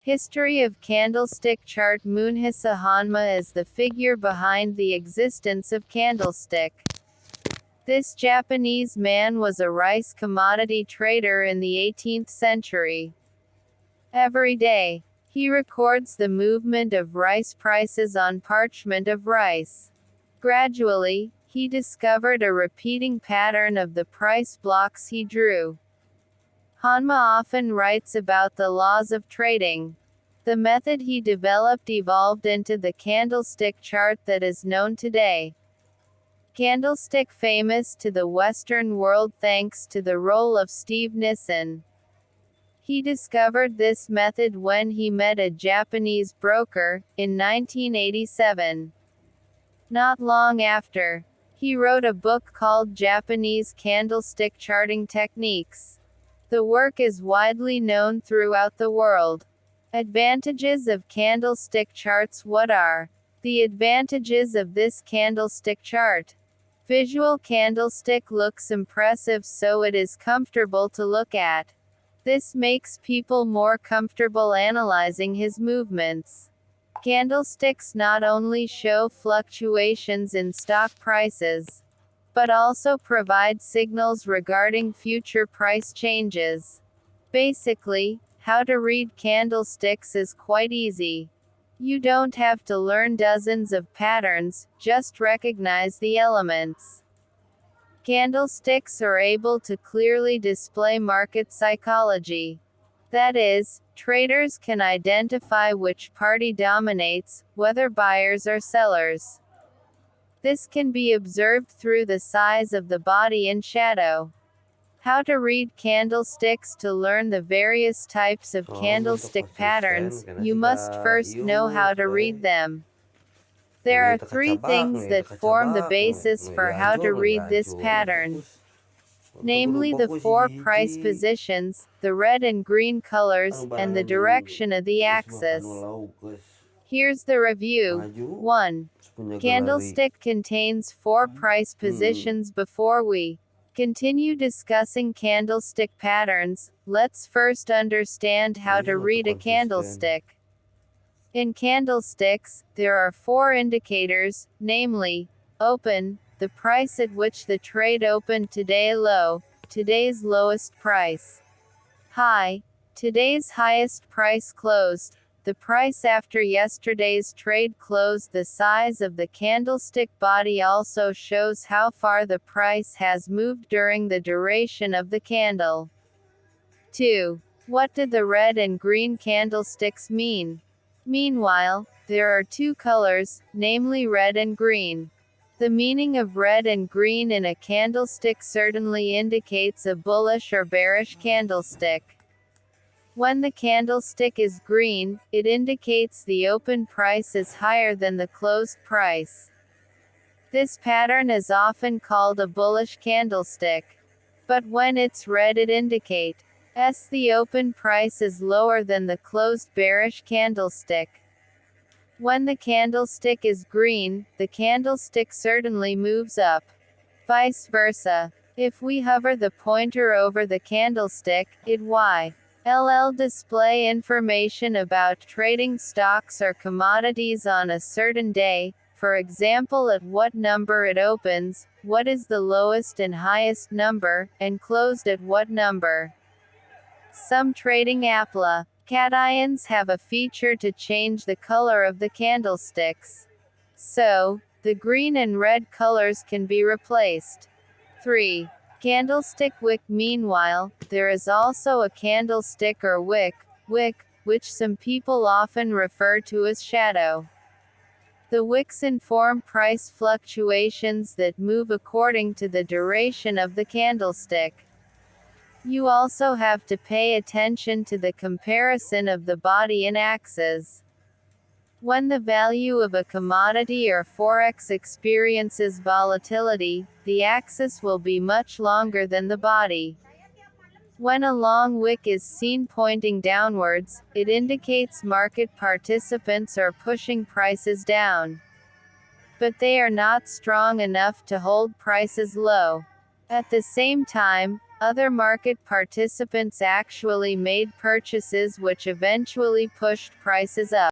History of Candlestick Chart. Munhisa Hanma is the figure behind the existence of candlestick. This Japanese man was a rice commodity trader in the 18th century. Every day, he records the movement of rice prices on parchment of rice. Gradually, he discovered a repeating pattern of the price blocks he drew. Hanma often writes about the laws of trading. The method he developed evolved into the candlestick chart that is known today. Candlestick famous to the Western world thanks to the role of Steve Nissen. He discovered this method when he met a Japanese broker, in 1987. Not long after, he wrote a book called Japanese Candlestick Charting Techniques. The work is widely known throughout the world. Advantages of candlestick charts. What are the advantages of this candlestick chart? Visual candlestick looks impressive, so it is comfortable to look at. This makes people more comfortable analyzing his movements. Candlesticks not only show fluctuations in stock prices, but also provide signals regarding future price changes. Basically, how to read candlesticks is quite easy. You don't have to learn dozens of patterns, just recognize the elements. Candlesticks are able to clearly display market psychology. That is, traders can identify which party dominates, whether buyers or sellers. This can be observed through the size of the body and shadow. How to read candlesticks. To learn the various types of Oh, untuk candlestick konsisten patterns, kena you must siga first know how ius to we. read them. There Iya are teka three cabak, things iya that teka form the cabak, basis nu for iya how to ajur, read this nu pattern. fokus. Untuk kudu Namely the fokus four price hiji-hiji. positions, the red and green colors, Anu and barang the anu direction of the geus makan axis. lauk geus Here's the review. maju 1. punya gelari. Candlestick contains four price positions. Before we continue discussing candlestick patterns, let's first understand how Ini to untuk read a konsisten. candlestick. In candlesticks, there are four indicators, namely, open, the price at which the trade opened today; low, today's lowest price; high, today's highest price; closed, the price after yesterday's trade close. The size of the candlestick body also shows how far the price has moved during the duration of the candle. 2. What do the red and green candlesticks mean? Meanwhile, there are two colors, namely red and green. The meaning of red and green in a candlestick certainly indicates a bullish or bearish candlestick. When the candlestick is green, it indicates the open price is higher than the closed price. This pattern is often called a bullish candlestick. But when it's red, it indicates the open price is lower than the closed bearish candlestick. When the candlestick is green, the candlestick certainly moves up. Vice versa. If we hover the pointer over the candlestick, it will display information about trading stocks or commodities on a certain day, for example at what number it opens, what is the lowest and highest number, and closed at what number. Some trading applications have a feature to change the color of the candlesticks. So, the green and red colors can be replaced. 3. Candlestick wick. Meanwhile, there is also a candlestick or wick, which some people often refer to as shadow. The wicks inform price fluctuations that move according to the duration of the candlestick. You also have to pay attention to the comparison of the body and axis. When the value of a commodity or forex experiences volatility, the axis will be much longer than the body. When a long wick is seen pointing downwards, it indicates market participants are pushing prices down. But they are not strong enough to hold prices low. At the same time, Other market participants actually made purchases which eventually pushed prices up.